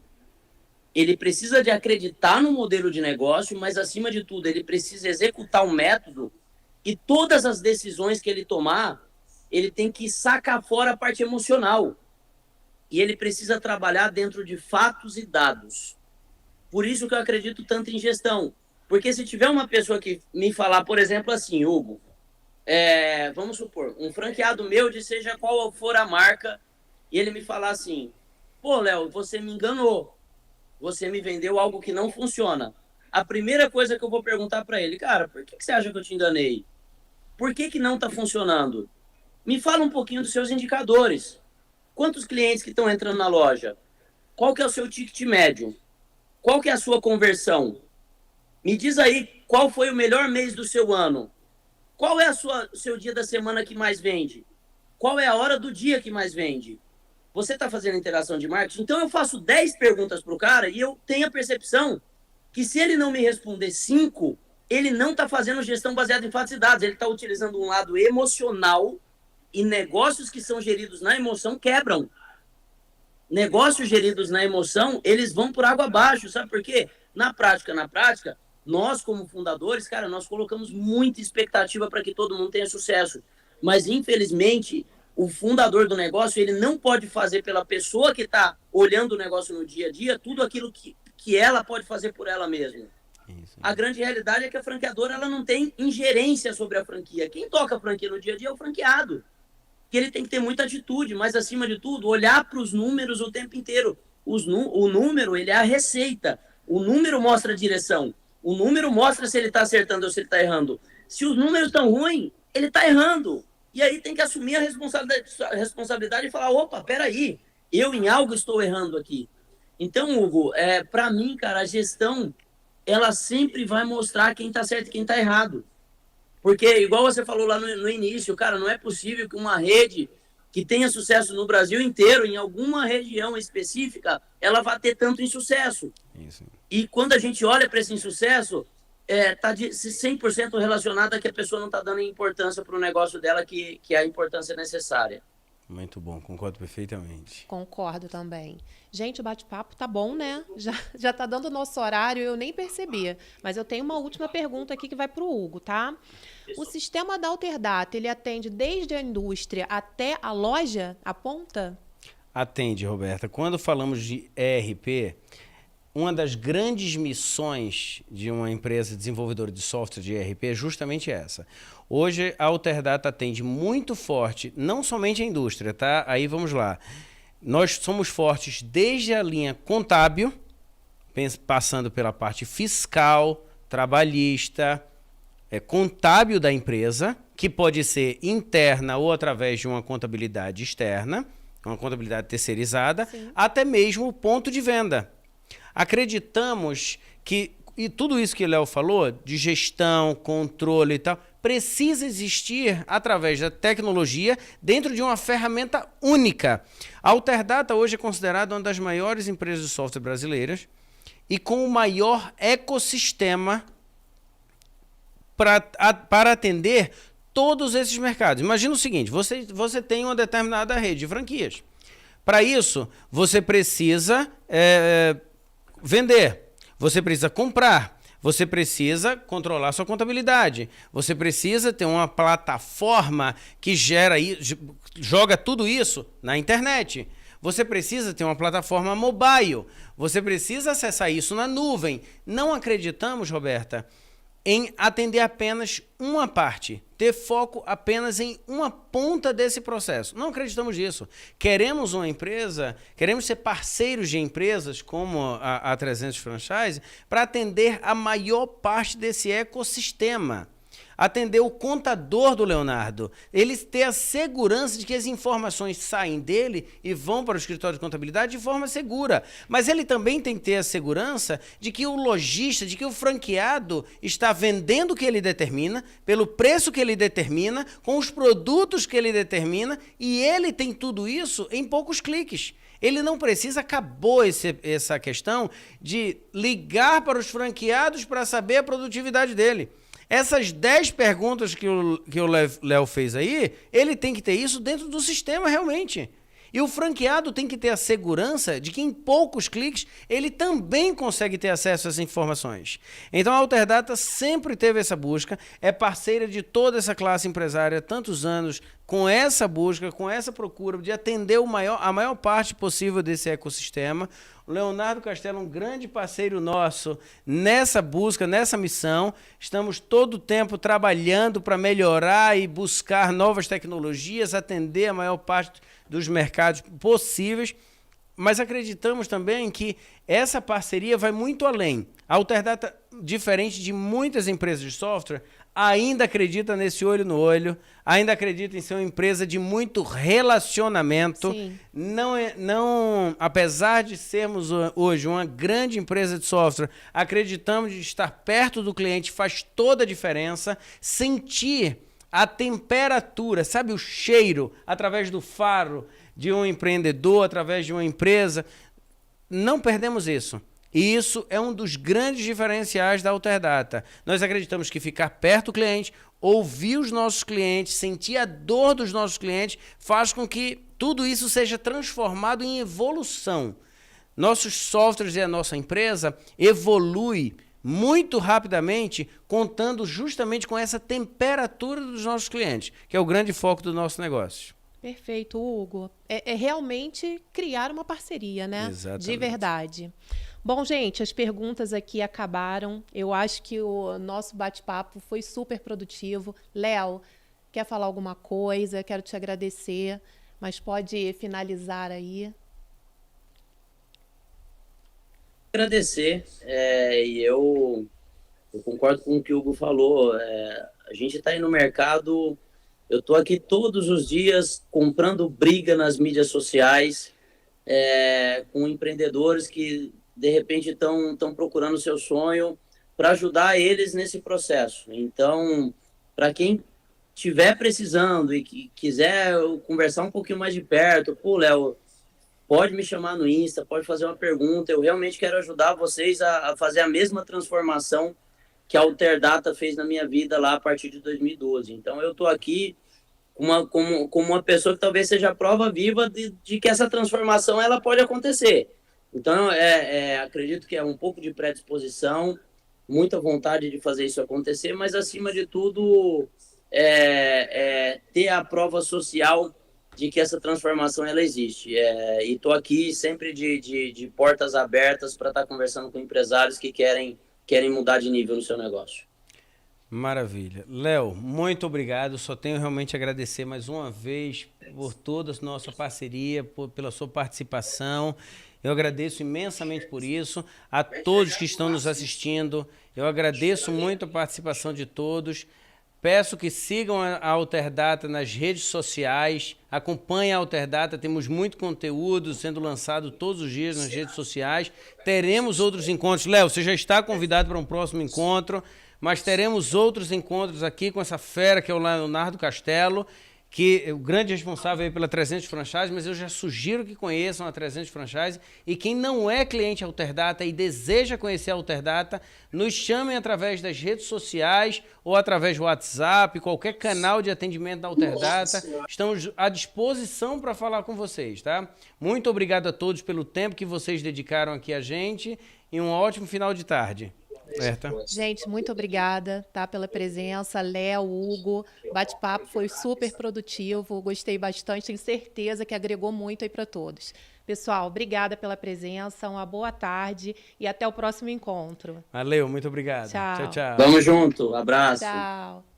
Ele precisa de acreditar no modelo de negócio, mas acima de tudo, ele precisa executar um método e todas as decisões que ele tomar, ele tem que sacar fora a parte emocional. E ele precisa trabalhar dentro de fatos e dados. Por isso que eu acredito tanto em gestão. Porque se tiver uma pessoa que me falar, por exemplo, assim, Hugo, vamos supor, um franqueado meu, de seja qual for a marca, e ele me falar assim, pô, Léo, você me enganou, você me vendeu algo que não funciona. A primeira coisa que eu vou perguntar para ele, cara, por que você acha que eu te enganei? Por que não está funcionando? Me fala um pouquinho dos seus indicadores. Quantos clientes que estão entrando na loja? Qual que é o seu ticket médio? Qual que é a sua conversão? Me diz aí qual foi o melhor mês do seu ano. Qual é o seu dia da semana que mais vende? Qual é a hora do dia que mais vende? Você está fazendo interação de marketing? Então eu faço 10 perguntas para o cara e eu tenho a percepção que se ele não me responder 5, ele não está fazendo gestão baseada em fatos e dados. Ele está utilizando um lado emocional e negócios que são geridos na emoção quebram. Negócios geridos na emoção, eles vão por água abaixo. Sabe por quê? Na prática, nós, como fundadores, cara, nós colocamos muita expectativa para que todo mundo tenha sucesso. Mas, infelizmente, o fundador do negócio, ele não pode fazer pela pessoa que está olhando o negócio no dia a dia tudo aquilo que ela pode fazer por ela mesma. Isso. A grande realidade é que a franqueadora ela não tem ingerência sobre a franquia. Quem toca a franquia no dia a dia é o franqueado. Que ele tem que ter muita atitude, mas, acima de tudo, olhar para os números o tempo inteiro. O número, ele é a receita. O número mostra a direção. O número mostra se ele está acertando ou se ele está errando. Se os números estão ruins, ele está errando. E aí tem que assumir a responsabilidade e falar, opa, peraí, eu em algo estou errando aqui. Então, Hugo, para mim, cara, a gestão, ela sempre vai mostrar quem está certo e quem está errado. Porque, igual você falou lá no início, cara, não é possível que uma rede que tenha sucesso no Brasil inteiro, em alguma região específica, ela vá ter tanto insucesso. Isso. E quando a gente olha para esse insucesso, está 100% relacionado a que a pessoa não está dando importância para o negócio dela, que é a importância necessária. Muito bom, concordo perfeitamente. Concordo também. Gente, o bate-papo tá bom, né? Já tá dando o nosso horário, eu nem percebi. Mas eu tenho uma última pergunta aqui que vai para o Hugo, tá? O sistema da Alterdata, ele atende desde a indústria até a loja, a ponta? Atende, Roberta. Quando falamos de ERP, uma das grandes missões de uma empresa desenvolvedora de software de ERP é justamente essa. Hoje, a Alterdata atende muito forte, não somente a indústria, tá? Aí vamos lá. Nós somos fortes desde a linha contábil, passando pela parte fiscal, trabalhista, contábil da empresa, que pode ser interna ou através de uma contabilidade externa, uma contabilidade terceirizada, sim, até mesmo o ponto de venda. Acreditamos que, e tudo isso que o Léo falou, de gestão, controle e tal, precisa existir através da tecnologia dentro de uma ferramenta única. A Alterdata hoje é considerada uma das maiores empresas de software brasileiras e com o maior ecossistema para atender todos esses mercados. Imagina o seguinte, você tem uma determinada rede de franquias. Para isso, você precisa vender, você precisa comprar, Você precisa controlar sua contabilidade. Você precisa ter uma plataforma que joga tudo isso na internet. Você precisa ter uma plataforma mobile. Você precisa acessar isso na nuvem. Não acreditamos, Roberta, em atender apenas uma parte, ter foco apenas em uma ponta desse processo. Não acreditamos nisso. Queremos uma empresa, queremos ser parceiros de empresas como a 300 Franchise para atender a maior parte desse ecossistema. Atender o contador do Leonardo, ele ter a segurança de que as informações saem dele e vão para o escritório de contabilidade de forma segura. Mas ele também tem que ter a segurança de que o lojista, de que o franqueado está vendendo o que ele determina, pelo preço que ele determina, com os produtos que ele determina, e ele tem tudo isso em poucos cliques. Ele não precisa, acabou essa questão de ligar para os franqueados para saber a produtividade dele. Essas 10 perguntas que o Léo fez aí, ele tem que ter isso dentro do sistema realmente. E o franqueado tem que ter a segurança de que em poucos cliques ele também consegue ter acesso a essas informações. Então a Alterdata sempre teve essa busca, é parceira de toda essa classe empresária há tantos anos, com essa busca, com essa procura de atender a maior parte possível desse ecossistema. O Leonardo Castelo, um grande parceiro nosso nessa busca, nessa missão. Estamos todo o tempo trabalhando para melhorar e buscar novas tecnologias, atender a maior parte dos mercados possíveis, mas acreditamos também que essa parceria vai muito além. A Alterdata, diferente de muitas empresas de software, ainda acredita nesse olho no olho, ainda acredita em ser uma empresa de muito relacionamento. Sim. Não, apesar de sermos hoje uma grande empresa de software, acreditamos de estar perto do cliente faz toda a diferença, sentir a temperatura, sabe, o cheiro, através do faro de um empreendedor, através de uma empresa. Não perdemos isso. E isso é um dos grandes diferenciais da Alterdata. Nós acreditamos que ficar perto do cliente, ouvir os nossos clientes, sentir a dor dos nossos clientes, faz com que tudo isso seja transformado em evolução. Nossos softwares e a nossa empresa evolui muito rapidamente, contando justamente com essa temperatura dos nossos clientes, que é o grande foco do nosso negócio. Perfeito, Hugo. É realmente criar uma parceria, né? Exatamente. De verdade. Bom, gente, as perguntas aqui acabaram. Eu acho que o nosso bate-papo foi super produtivo. Léo, quer falar alguma coisa? Quero te agradecer, mas pode finalizar aí. Agradecer, e eu concordo com o que o Hugo falou. A gente está aí no mercado, eu estou aqui todos os dias comprando briga nas mídias sociais, com empreendedores que de repente estão procurando o seu sonho para ajudar eles nesse processo. Então, para quem estiver precisando e que quiser conversar um pouquinho mais de perto, pô, Léo, pode me chamar no Insta, pode fazer uma pergunta. Eu realmente quero ajudar vocês a fazer a mesma transformação que a Alterdata fez na minha vida lá a partir de 2012. Então, eu estou aqui como uma pessoa que talvez seja a prova viva de que essa transformação ela pode acontecer. Então, acredito que é um pouco de predisposição, muita vontade de fazer isso acontecer, mas, acima de tudo, ter a prova social de que essa transformação ela existe. E estou aqui sempre de portas abertas para estar conversando com empresários que querem mudar de nível no seu negócio. Maravilha. Léo, muito obrigado. Só tenho realmente a agradecer mais uma vez por toda a nossa parceria, pela sua participação. Eu agradeço imensamente por isso. A todos que estão nos assistindo, eu agradeço muito a participação de todos. Peço que sigam a Alterdata nas redes sociais, acompanhem a Alterdata, temos muito conteúdo sendo lançado todos os dias nas redes sociais. Teremos outros encontros. Léo, você já está convidado para um próximo encontro, mas teremos outros encontros aqui com essa fera que é o Leonardo Castelo, que é o grande responsável aí pela 300 Franchise, mas eu já sugiro que conheçam a 300 Franchise. E quem não é cliente Alterdata e deseja conhecer a Alterdata, nos chamem através das redes sociais ou através do WhatsApp, qualquer canal de atendimento da Alterdata. Estamos à disposição para falar com vocês, tá? Muito obrigado a todos pelo tempo que vocês dedicaram aqui a gente e um ótimo final de tarde. Berta. Gente, muito obrigada, tá, pela presença. Léo, Hugo, o bate-papo foi super produtivo, gostei bastante, tenho certeza que agregou muito aí para todos. Pessoal, obrigada pela presença, uma boa tarde e até o próximo encontro. Valeu, muito obrigado. Tchau. Tchau, tchau. Vamos junto, abraço. Tchau.